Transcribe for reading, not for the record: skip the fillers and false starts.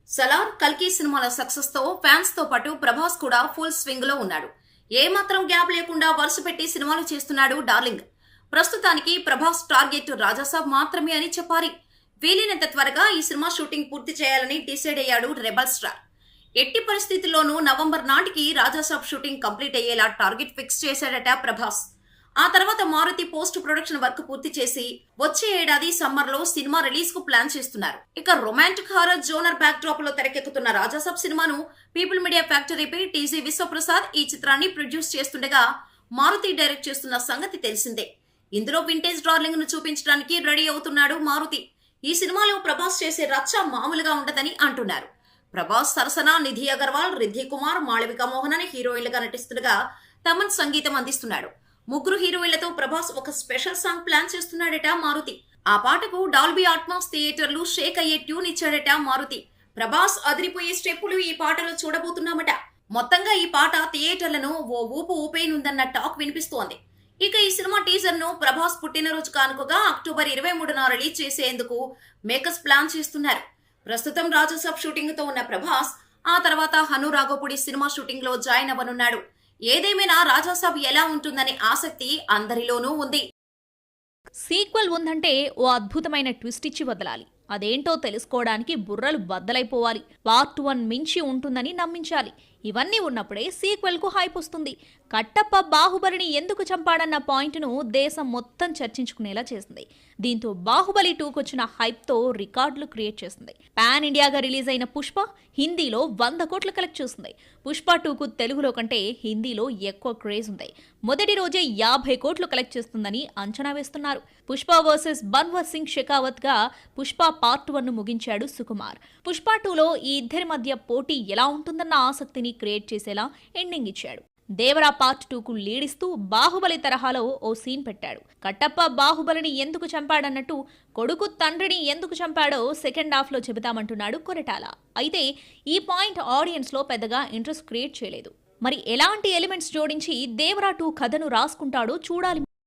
సలార్, కల్కి సినిమాల సక్సెస్ తో ఫ్యాన్స్ తో పాటు ప్రభాస్ కూడా ఫుల్ స్వింగ్ లో ఉన్నాడు. ఏమాత్రం గ్యాప్ లేకుండా వరుస పెట్టి సినిమాలు చేస్తున్నాడు డార్లింగ్. ప్రస్తుతానికి ప్రభాస్ టార్గెట్ రాజాసాబ్ మాత్రమే అని చెప్పాలి. వీలైనంత త్వరగా ఈ సినిమా షూటింగ్ పూర్తి చేయాలని డిసైడ్ అయ్యాడు రెబల్ స్టార్. ఎట్టి పరిస్థితుల్లోనూ నవంబర్ నాటికి రాజాసాబ్ షూటింగ్ కంప్లీట్ అయ్యేలా టార్గెట్ ఫిక్స్ చేశాడట ప్రభాస్. ఆ తర్వాత మారుతి పోస్ట్ ప్రొడక్షన్ వర్క్ పూర్తి చేసి వచ్చే ఏడాది సమ్మర్ లో సినిమా రిలీజ్ కు ప్లాన్ చేస్తున్నారు. ఇక romantic horror genre back drop లో తెరకెక్కుతున్న రాజాసాబ్ సినిమాను పీపుల్ మీడియా ఫ్యాక్టరీపై టీజీ విశ్వప్రసాద్ ఈ చిత్రాన్ని ప్రొడ్యూస్ చేస్తుండగా మారుతి డైరెక్ట్ చేస్తున్న సంగతి తెలిసిందే. ఇందులో వింటేజ్ డార్లింగ్ ను చూపించడానికి రెడీ అవుతున్నాడు మారుతి. ఈ సినిమాలో ప్రభాస్ చేసే రచ్చ మామూలుగా ఉండదని అంటున్నారు. ప్రభాస్ సరసన నిధి అగర్వాల్, రిద్ధి కుమార్, మాళవిక మోహన్ అని హీరోయిన్లుగా నటిస్తుండగా తమన్ సంగీతం అందిస్తున్నాడు. ముగ్గురు హీరోయిన్లతో ప్రభాస్ ఒక స్పెషల్ సాంగ్ ప్లాన్ చేస్తున్నాడట మారుతి. ఆ పాటకు డాల్బీ అట్మాస్ థియేటర్లు షేక్ అయ్యే ట్యూన్ ఇచ్చాడట మారుతి. ప్రభాస్ అదిరిపోయే స్టెప్పులు ఈ పాటలో చూడబోతున్నామట. మొత్తంగా ఈ పాట థియేటర్లను ఓ ఊపు ఊపేనుందన్న టాక్ వినిపిస్తోంది. ఇక ఈ సినిమా టీజర్ ను ప్రభాస్ పుట్టినరోజు కానుకగా అక్టోబర్ 23న రిలీజ్ చేసేందుకు మేకర్స్ ప్లాన్ చేస్తున్నారు. ప్రస్తుతం రాజాసాబ్ షూటింగ్ తో ఉన్న ప్రభాస్ ఆ తర్వాత హను రాఘోపుడి సినిమా షూటింగ్ లో జాయిన్ అవ్వనున్నాడు. ఏదేమైనా రాజాసాబ్ ఎలా ఉంటుందనే ఆసక్తి అందరిలోనూ ఉంది. సీక్వెల్ ఉందంటే ఓ అద్భుతమైన ట్విస్ట్ ఇచ్చి వదలాలి. అదేంటో తెలుసుకోవడానికి బుర్రలు బద్దలైపోవాలి. పార్ట్ 1 మించి ఉంటుందని నమ్మించాలి. ఇవన్నీ ఉన్నప్పుడే సీక్వెల్ కు హైప్ వస్తుంది. కట్టప్ప బాహుబలిని ఎందుకు చంపాడన్న పాయింట్ను దేశం మొత్తం చర్చించుకునేలా చేసింది. దీంతో బాహుబలి 2 కొచ్చిన హైప్ తో రికార్డులు క్రియేట్ చేసింది. పాన్ ఇండియాగా రిలీజ్ అయిన పుష్ప హిందీలో 100 కోట్లు కలెక్ట్ చేసింది. పుష్ప 2కు తెలుగులో కంటే హిందీలో ఎక్కువ క్రేజ్ ఉంది. మొదటి రోజే 50 కోట్లు కలెక్ట్ చేస్తుందని అంచనా వేస్తున్నారు. పుష్ప వర్సెస్ బన్వర్ సింగ్ షెకావత్ గా పుష్ప పార్ట్ 1 ను ముగించాడు సుకుమార్. పుష్ప 2లో ఈ ఇద్దరి మధ్య పోటీ ఎలా ఉంటుందన్న ఆసక్తిని క్రియేట్ చేసేలా ఎండింగ్ ఇచ్చాడు. దేవరా పార్ట్ 2కు లీడిస్తూ బాహుబలి తరహాలో ఓ సీన్ పెట్టాడు. కట్టప్ప బాహుబలిని ఎందుకు చంపాడన్నట్టు కొడుకు తండ్రిని ఎందుకు చంపాడో సెకండ్ హాఫ్ లో చెబుతామంటున్నాడు కొరటాల. అయితే ఈ పాయింట్ ఆడియన్స్ లో పెద్దగా ఇంట్రెస్ట్ క్రియేట్ చేయలేదు. మరి ఎలాంటి ఎలిమెంట్స్ జోడించి దేవరా 2 కథను రాసుకుంటాడో చూడాలి.